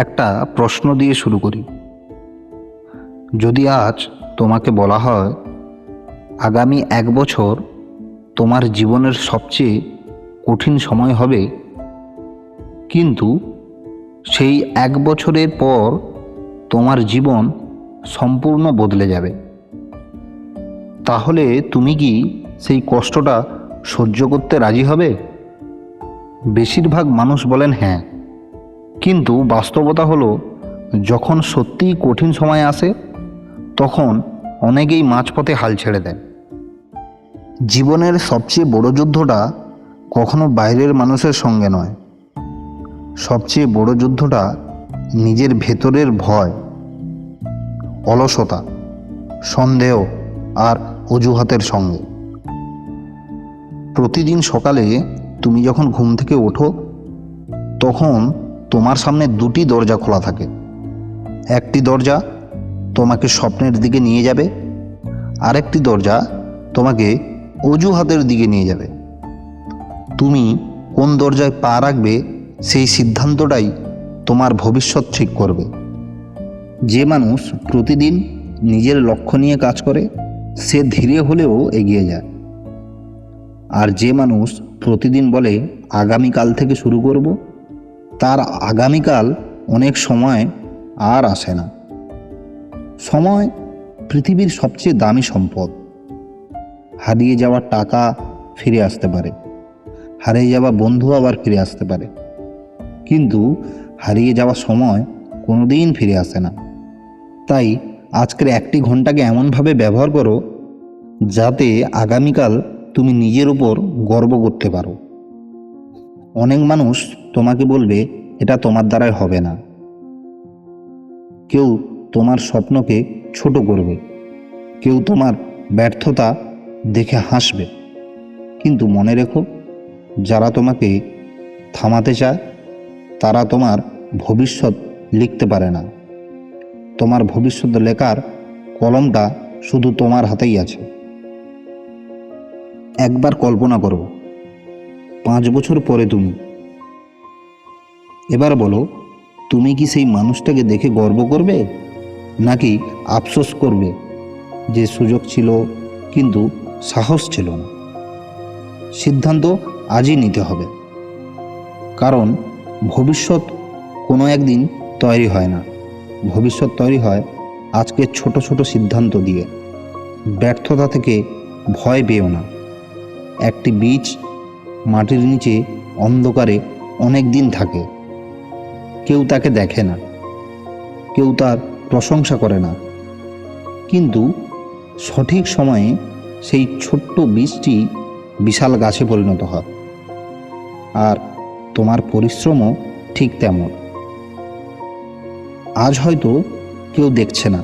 একটা প্রশ্ন দিয়ে শুরু করি। যদি আজ তোমাকে বলা হয় আগামী 1 বছর তোমার জীবনের সবচেয়ে কঠিন সময় হবে, কিন্তু সেই 1 বছরের পর তোমার জীবন সম্পূর্ণ বদলে যাবে, তাহলে তুমি কি সেই কষ্টটা সহ্য করতে রাজি হবে? বেশিরভাগ মানুষ বলেন হ্যাঁ, কিন্তু বাস্তবতা হলো যখন সত্যিই কঠিন সময় আসে তখন অনেকেই মাঝপথে হাল ছেড়ে দেয়। জীবনের সবচেয়ে বড় যুদ্ধটা কখনো বাইরের মানুষের সঙ্গে নয়, সবচেয়ে বড় যুদ্ধটা নিজের ভেতরের ভয়, অলসতা, সন্দেহ আর অজুহাতের সঙ্গে। প্রতিদিন সকালে তুমি যখন ঘুম থেকে ওঠো তখন তোমার সামনে দুটি দরজা খোলা থাকে। একটি দরজা তোমাকে স্বপ্নের দিকে নিয়ে যাবে, আরেকটি দরজা তোমাকে অজুহাতের দিকে নিয়ে যাবে। তুমি কোন দরজায় পা রাখবে সেই সিদ্ধান্তটাই তোমার ভবিষ্যৎ ঠিক করবে। যে মানুষ প্রতিদিন নিজের লক্ষ্য নিয়ে কাজ করে সে ধীরে হলেও এগিয়ে যায়, আর যে মানুষ প্রতিদিন বলে আগামীকাল থেকে শুরু করব, তার আগামীকাল অনেক সময় আর আসে না। সময় পৃথিবীর সবচেয়ে দামি সম্পদ। হারিয়ে যাওয়া টাকা ফিরে আসতে পারে, হারিয়ে যাওয়া বন্ধু আবার ফিরে আসতে পারে, কিন্তু হারিয়ে যাওয়া সময় কোনোদিন ফিরে আসে না। তাই আজকের 1 ঘন্টাকে এমনভাবে ব্যবহার করো যাতে আগামীকাল তুমি নিজের উপর গর্ব করতে পারো। অনেক মানুষ তোমাকে বলবে এটা তোমার দ্বারাই হবে না, কেউ তোমার স্বপ্নকে ছোট করবে, কেউ তোমার ব্যর্থতা দেখে হাসবে, কিন্তু মনে রেখো, যারা তোমাকে থামাতে চায় তারা তোমার ভবিষ্যৎ লিখতে পারে না। তোমার ভবিষ্যৎ লেখার কলমটা শুধু তোমার হাতেই আছে। একবার কল্পনা করো 5 বছর পরে তুমি। এবার বলো, তুমি কি সেই মানুষটাকে দেখে গর্ব করবে নাকি আফসোস করবে যে সুযোগ ছিল কিন্তু সাহস ছিল না? সিদ্ধান্ত আজই নিতে হবে, কারণ ভবিষ্যৎ কোনো একদিন তৈরি হয় না। ভবিষ্যৎ তৈরি হয় আজকে ছোট ছোট সিদ্ধান্ত দিয়ে। ব্যর্থতা থেকে ভয় পেও না। একটি বীজ মাটির নিচে অন্ধকারে অনেক দিন থাকে, কেউ তাকে দেখে না, কেউ তার প্রশংসা করে না, কিন্তু সঠিক সময়ে সেই ছোট্ট বীজটি বিশাল গাছে পরিণত হয়। আর তোমার পরিশ্রমও ঠিক তেমন। আজ হয়তো কেউ দেখছে না,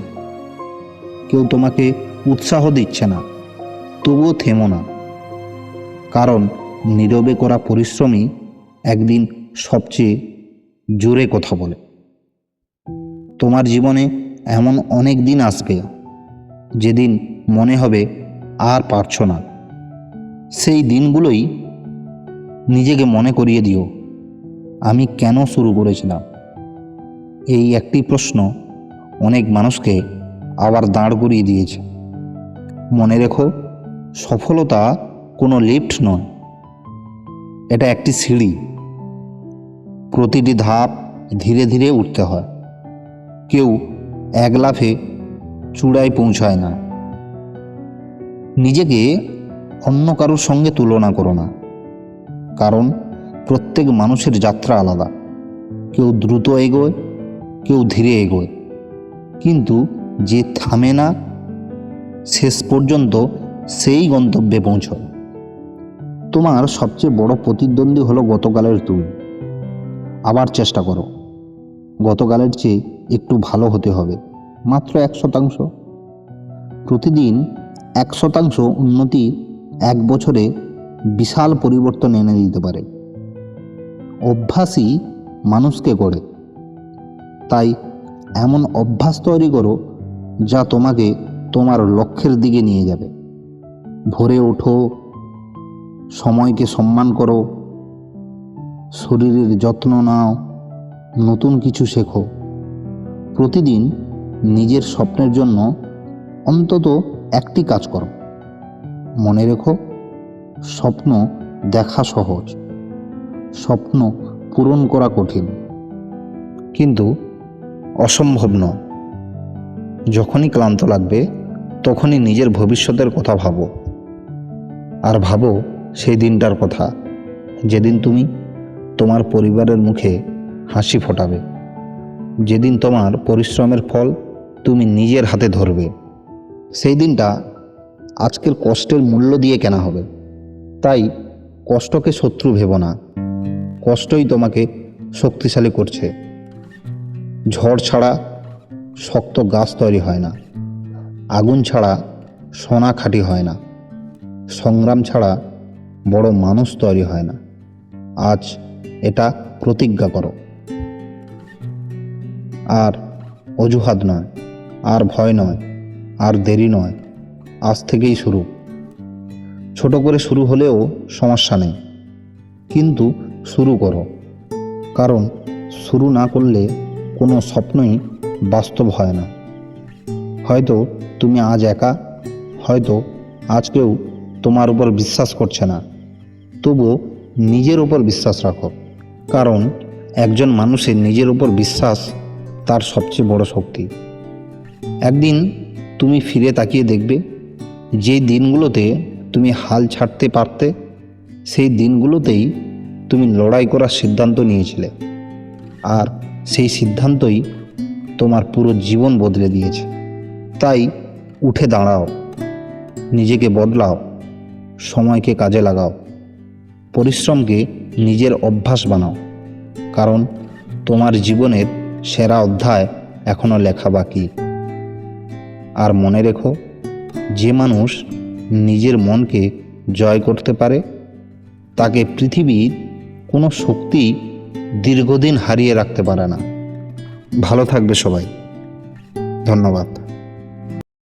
কেউ তোমাকে উৎসাহ দিচ্ছে না, তবুও থেমো না, কারণ নীরবে করা পরিশ্রমই একদিন সবচেয়ে জোরে কথা বলে। তোমার জীবনে এমন অনেক দিন আসবে যেদিন মনে হবে আর পারছো না। সেই দিনগুলোই নিজেকে মনে করিয়ে দিও, আমি কেন শুরু করেছিলাম। এই একটি প্রশ্ন অনেক মানুষকে আবার দাঁড় করিয়ে দিয়েছে। মনে রেখো, সফলতা কোনো লিফট নয়, এটা একটি সিঁড়ি। প্রতিটি ধাপ ধীরে ধীরে উঠতে হয়, কেউ এক লাফে চূড়ায় পৌঁছায় না। নিজেকে অন্য কারোর সঙ্গে তুলনা করো না, কারণ প্রত্যেক মানুষের যাত্রা আলাদা। কেউ দ্রুত এগোয়, কেউ ধীরে এগোয়, কিন্তু যে থামে না শেষ পর্যন্ত সেই গন্তব্যে পৌঁছয়। তোমার সবচেয়ে বড় প্রতিদ্বন্দ্বী হলো গতকালের তুমি। আবার চেষ্টা করো, গতকালের চেয়ে একটু ভালো হতে হবে, মাত্র 1%। প্রতিদিন 1% উন্নতি 1 বছরে বিশাল পরিবর্তন এনে দিতে পারে। অভ্যাসই মানুষকে গড়ে, তাই এমন অভ্যাস তৈরি করো যা তোমাকে তোমার লক্ষ্যের দিকে নিয়ে যাবে। ভোরে ওঠো, সময়কে সম্মান করো, শরীরের যত্ন নাও, নতুন কিছু শেখো। প্রতিদিন নিজের স্বপ্নের জন্য অন্তত একটি কাজ করো। মনে রেখো, স্বপ্ন দেখা সহজ, স্বপ্ন পূরণ করা কঠিন, কিন্তু অসম্ভব নয়। যখনই ক্লান্ত লাগবে তখনই নিজের ভবিষ্যতের কথা ভাবো। আর ভাবো সেই দিনটার কথা যেদিন তুমি তোমার পরিবারের মুখে হাসি ফোটাবে, যেদিন তোমার পরিশ্রমের ফল তুমি নিজের হাতে ধরবে। সেই দিনটা আজকের কষ্টের মূল্য দিয়ে কেনা হবে। তাই কষ্টকে শত্রু ভেবো না, কষ্টই তোমাকে শক্তিশালী করছে। ঝড় ছাড়া শক্ত গাছ তৈরি হয় না, আগুন ছাড়া সোনা খাঁটি হয় না, সংগ্রাম ছাড়া বড় মানুষ তৈরি হয় না। আজ এটা প্রতিজ্ঞা করো। আর অজুহাত নয়, আর ভয় নয়, আর দেরি নয়, আজ থেকেই শুরু। ছোট করে শুরু হলেও সমস্যা নেই, কিন্তু শুরু করো। কারণ শুরু না করলে কোনো স্বপ্নই বাস্তব হয় না। হয়তো তুমি আজ একা, হয়তো আজ কেউ তোমার উপর বিশ্বাস করছে না, তবুও নিজের উপর বিশ্বাস রাখো। কারণ একজন মানুষের নিজের উপর বিশ্বাস তার সবচেয়ে বড় শক্তি। একদিন তুমি ফিরে তাকিয়ে দেখবে, যে দিনগুলোতে তুমি হাল ছাড়তে পারতে, সেই দিনগুলোতেই তুমি লড়াই করার সিদ্ধান্ত নিয়েছিলে। আর সেই সিদ্ধান্তই তোমার পুরো জীবন বদলে দিয়েছে। তাই উঠে দাঁড়াও, নিজেকে বদলাও, সময়কে কাজে লাগাও, পরিশ্রমকে নিজের অভ্যাস বানাও। কারণ তোমার জীবনের সেরা অধ্যায় এখনো লেখা বাকি। আর মনে রেখো, যে মানুষ নিজের মনকে জয় করতে পারে তাকে পৃথিবীর কোনো শক্তি দীর্ঘদিন হারিয়ে রাখতে পারে না। ভালো থাকবে সবাই। ধন্যবাদ।